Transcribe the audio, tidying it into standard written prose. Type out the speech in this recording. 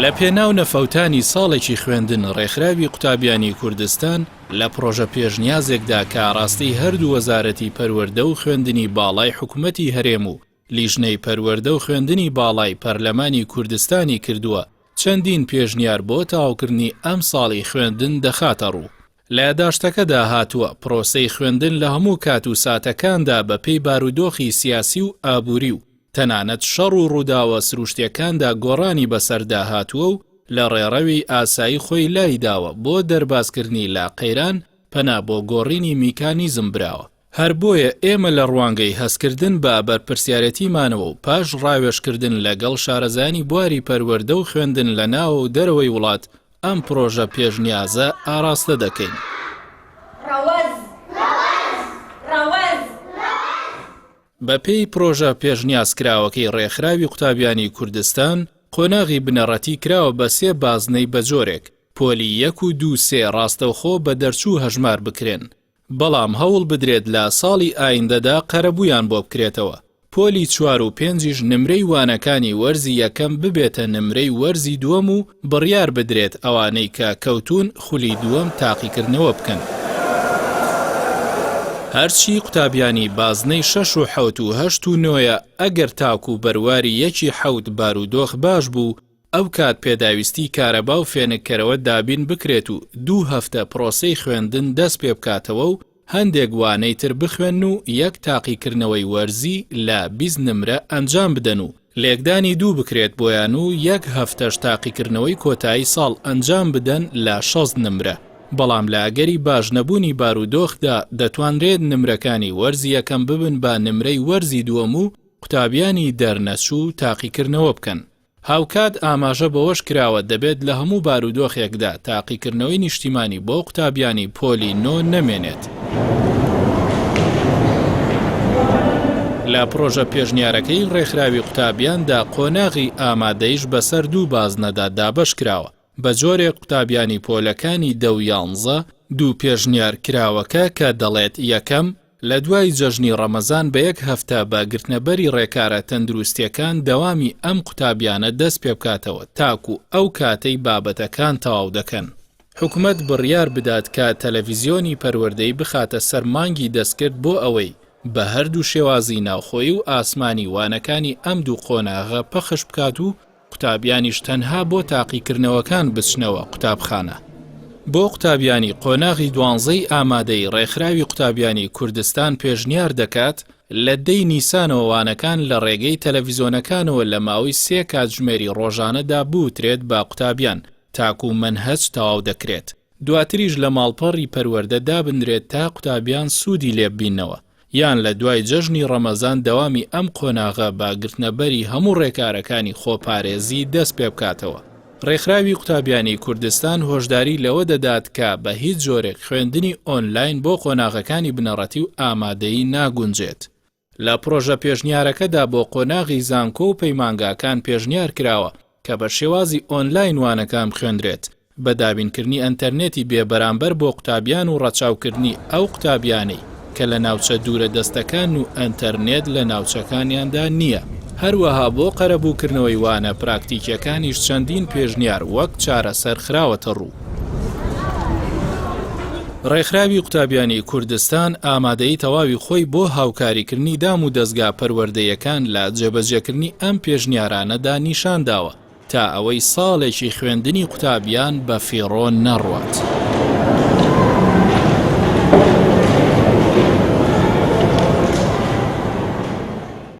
لە پێناو نەفەوتانی ساڵێکی خوێندن ڕێکخراوی قوتابیانی کوردستان لە پرۆژە پێشنیازێکدا کە ئاڕاستی هەردوو وەزارەتی پەروەردە و خوێندنی باڵای حکوومەتی هەرێم و لیژنەی پەروەردە و خوێندنی باڵای پەرلەمانی کوردستانی کردووە چەندین پێشنیار بۆ تەواوکردنی ئەم ساڵی خوێندن دەخاتە ڕوو. لە یادداشتەکەدا هاتووە پرۆسەی خوێندن لە هەموو کات و ساتەکاندا بەپێی بارودۆخی سیاسی و ئابووری و تەنانەت شەڕ و ڕووداوە سروشتیەکاندا گۆڕانی بەسەردا هاتووە و لە ڕێڕەوی ئاسایی خۆی لای داوە بۆ دەربازکردنی لاقەیران پەنا بۆ گۆڕینی میکانیزم براوە. هەر بۆیە ئێمە لە ڕوانگەی هەستکردن بە بەرپرسیارەتیمانەوە و پاش ڕاوێژکردن لەگەڵ شارەزانی بواری پەروەردە و خوێندن لە ناو و دەرەوەی وڵات ئەم پرۆژە پێشنیازە ئاراستە دەکەین. بەپێی پرۆژە پێشنیازکراوەکەی ڕێکخراوی قوتابیانی کوردستان قۆناغی بنەڕەتی کراوە بە 3 بازنەی بەجۆرێک پۆلی 1 و 2 3 ڕاستەوخۆ بە دەرچوو هەژمار بکرێن، بەڵام هەوڵ بدرێت لە ساڵی ئایندەدا قەرەبوویان بۆ بکرێتەوە. پۆلی 4 و 5 نمرەی وانەکانی وەرزی یەکەم ببێتە نمرەی وەرزی دووەم و بڕیار بدرێت ئەوانەی کە کەوتون خولی دووەم تاقیکردنەوە بکەن. هەرچی قوتابیانی بازنەی 6 و 7 و 8 و 9 ئەگەر تاکو بەرواری 1 7 بارودۆخ باش بوو ئەو کات پێداویستی کارەبا و فێنکەرەوە دابین بکرێت و 2 هەفتە پرۆسەی خوێندن دەست پێ بکاتەوە و هەندێک وانەی تر بخوێن و 1 تاقیکردنەوەی وەرزی لە 20 نمرە ئەنجام بدەن و لێکدانی 2 بکرێت بۆیان و 1 هەفتەش تاقیکردنەوەی کۆتایی ساڵ ئەنجام بدەن لە 6 نمرە. بەڵام لە ئەگەری باش نەبوونی بارودۆخدا دەتوانرێت نمرەکانی وەرزی یەکەم ببن بە نمرەی وەرزی دووەم و قوتابیانی دەرنەچوو تاقیکردنەوە بکەن. هاوکات ئاماژە بەوەش کراوە دەبێت لە هەموو بارودۆخێکدا تاقیکردنەوەی نیشتیمانی بۆ قوتابیانی پۆلی 9 نەمێنێت. لە پرۆژە پێشنیارەکەی ڕێکخراوی قوتابیاندا قۆناغی ئامادەیش بەسەر 2 بازنەدا دابەش کراوە. بە جۆرێک قوتابیانی پۆلەکانی 10 و 11 2 پێشنیار کراوەکە کە دەڵێت یەکەم لە دوای جەژنی ڕەمەزان بە 1 هەفتە بە گرتنەبەری ڕێکارە تەندروستیەکان دەوامی ئەم قوتابیانە دەست پێ بکاتەوە تاکو ئەو کاتەی بابەتەکان تەواو دەکەن. حکوومەت بڕیار بدات کە تەلەڤیزیۆنی پەروەردەی بخاتە سەر مانگی دەستکرد بۆ ئەوەی بە هەردوو شێوازی ناوخۆیی و ئاسمانی وانەکانی ئەم 2 قۆناغە پەخش بکات و قوتابیانیش تەنها بۆ تاقیکردنەوەکان بچنەوە قوتابخانە. بۆ قوتابیانی قۆناغی 12 ئامادەی ڕێکخراوی قوتابیانی کوردستان پێشنیار دەکات لە 10 نیسانەوە وانەکان لە ڕێگەی تەلەڤیزۆنەکانەوە لە ماوەی 3 کاتژمێری ڕۆژانەدا بوترێت بە قوتابیان تاکو منهەج تەواو دەکرێت. دواتریش لە ماڵپەڕی پەروەردە دابنرێت تا قوتابیان سوودی لێ ببینەوە. یان لە دوای جەژنی ڕەمەزان دەوامی ئەم قۆناغە بە گرتنەبەری هەموو ڕێکارەکانی خۆپارێزی دەست پێ بکاتەوە. ڕێکخراوی قوتابیانی کوردستان هۆشداری لەوە دەدات کە بە هیچ جۆرێک خوێندنی ئۆنلاین بۆ قۆناغەکانی بنەڕەتی و ئامادەیی ناگونجێت. لە پرۆژە پێشنیارەکەدا بۆ قۆناغی زانکۆ و پەیمانگاکان پێشنیار کراوە کە بە شێوازی ئۆنلاین وانەکان بخوێندرێت بە دابینکردنی ئەنتەرنێتی بێبەرامبەر بۆ قوتابیان و ڕەچاوکردنی ئەو قوتابیانەی کە لە ناوچە دوورە دەستەکان و ئەنتەرنێت لە ناوچەکانیاندا نییە. هەروەها بۆ قەرەبووکردنەوەی وانە پراکتیکیەکانیش چەندین پێشنیار وەک چارەسەر خراوەتە ڕوو. ڕێکخراوی قوتابیانی کوردستان ئامادەی تەواوی خۆی بۆ هاوکاریکردنی دام و دەستگا پەروەردەیەکان لە جێبەجێکردنی ئەم پێشنیارانەدا نیشان داوە تا ئەوەی ساڵێکی خوێندنی قوتابیان بە فیڕۆ نەڕوات.